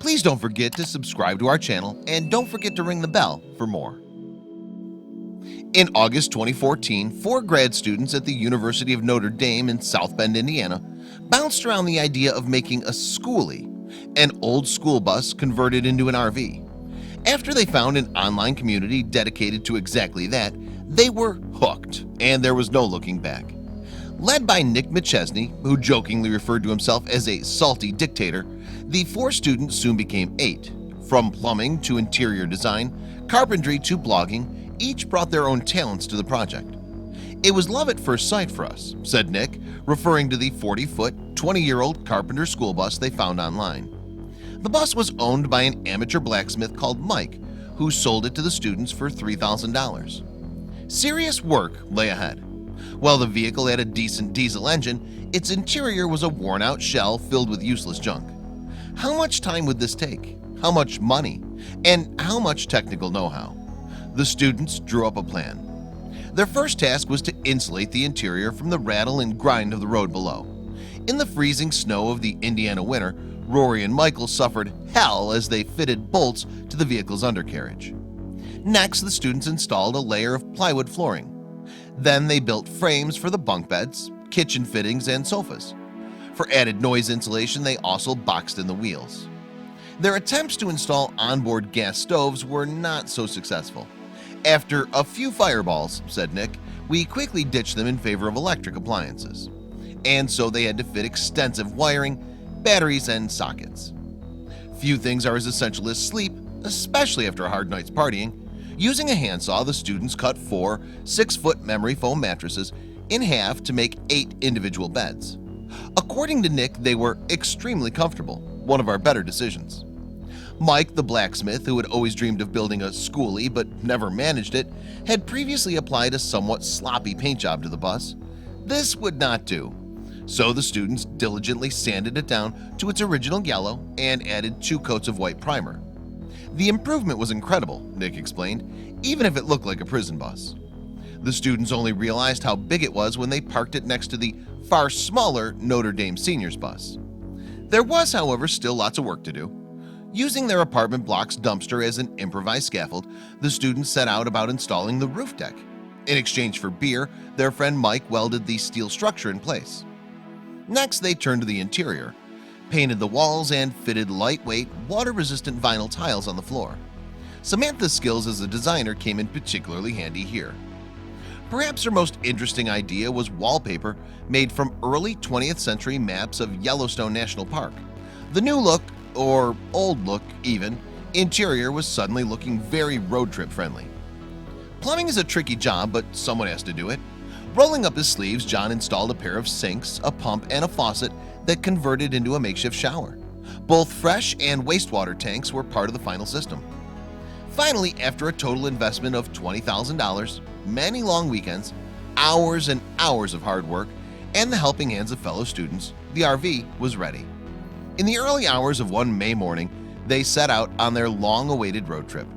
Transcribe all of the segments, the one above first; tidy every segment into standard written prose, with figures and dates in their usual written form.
Please don't forget to subscribe to our channel and don't forget to ring the bell for more. In August 2014, 4 grad students at the University of Notre Dame in South Bend, Indiana, bounced around the idea of making a schoolie, an old school bus converted into an RV. After they found an online community dedicated to exactly that, they were hooked, and there was no looking back. Led by Nick McChesney, who jokingly referred to himself as a salty dictator, the 4 students soon became 8. From plumbing to interior design, carpentry to blogging, each brought their own talents to the project. "It was love at first sight for us," said Nick, referring to the 40-foot, 20-year-old Carpenter school bus they found online. The bus was owned by an amateur blacksmith called Mike, who sold it to the students for $3,000. Serious work lay ahead. While the vehicle had a decent diesel engine, its interior was a worn-out shell filled with useless junk. How much time would this take? How much money? And how much technical know-how? The students drew up a plan. Their first task was to insulate the interior from the rattle and grind of the road below. In the freezing snow of the Indiana winter, Rory and Michael suffered hell as they fitted bolts to the vehicle's undercarriage. Next, the students installed a layer of plywood flooring. Then they built frames for the bunk beds, kitchen fittings, and sofas. For added noise insulation, they also boxed in the wheels. Their attempts to install onboard gas stoves were not so successful. "After a few fireballs," said Nick, "we quickly ditched them in favor of electric appliances." And so they had to fit extensive wiring, batteries, and sockets. Few things are as essential as sleep, especially after a hard night's partying. Using a handsaw, the students cut 4 6-foot memory foam mattresses in half to make 8 individual beds. According to Nick, they were extremely comfortable, one of our better decisions. Mike, the blacksmith, who had always dreamed of building a schoolie but never managed it, had previously applied a somewhat sloppy paint job to the bus. This would not do. So the students diligently sanded it down to its original yellow and added 2 coats of white primer. "The improvement was incredible," Nick explained, "even if it looked like a prison bus." The students only realized how big it was when they parked it next to the far smaller Notre Dame Seniors bus. There was, however, still lots of work to do. Using their apartment block's dumpster as an improvised scaffold, the students set out about installing the roof deck. In exchange for beer, their friend Mike welded the steel structure in place. Next, they turned to the interior, painted the walls, and fitted lightweight, water-resistant vinyl tiles on the floor. Samantha's skills as a designer came in particularly handy here. Perhaps her most interesting idea was wallpaper made from early 20th century maps of Yellowstone National Park. The new look, or old look even, interior was suddenly looking very road trip friendly. Plumbing is a tricky job, but someone has to do it. Rolling up his sleeves, John installed a pair of sinks, a pump, and a faucet that converted into a makeshift shower. Both fresh and wastewater tanks were part of the final system. Finally, after a total investment of $20,000, many long weekends, hours and hours of hard work, and the helping hands of fellow students, the RV was ready. In the early hours of one May morning, they set out on their long-awaited road trip.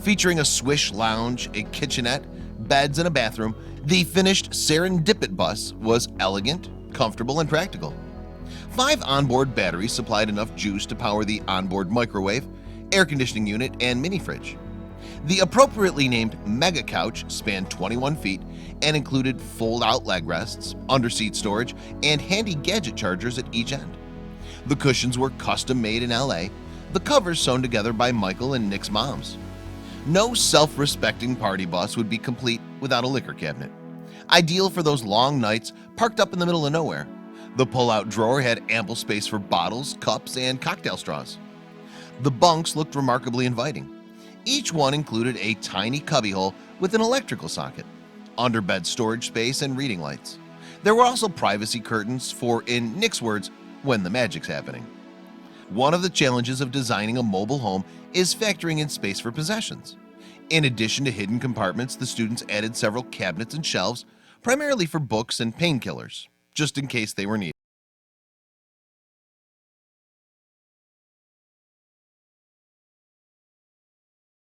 Featuring a swish lounge, a kitchenette, beds, and a bathroom, the finished Serendipit bus was elegant, comfortable, and practical. 5 onboard batteries supplied enough juice to power the onboard microwave, air conditioning unit, and mini fridge. The appropriately named Mega Couch spanned 21 feet and included fold-out leg rests, under-seat storage, and handy gadget chargers at each end. The cushions were custom-made in LA, the covers sewn together by Michael and Nick's moms. No self-respecting party bus would be complete without a liquor cabinet. Ideal for those long nights parked up in the middle of nowhere, the pull-out drawer had ample space for bottles, cups, and cocktail straws. The bunks looked remarkably inviting. Each one included a tiny cubbyhole with an electrical socket, underbed storage space, and reading lights. There were also privacy curtains for, in Nick's words, when the magic's happening. One of the challenges of designing a mobile home is factoring in space for possessions. In addition to hidden compartments, the students added several cabinets and shelves, primarily for books and painkillers, just in case they were needed.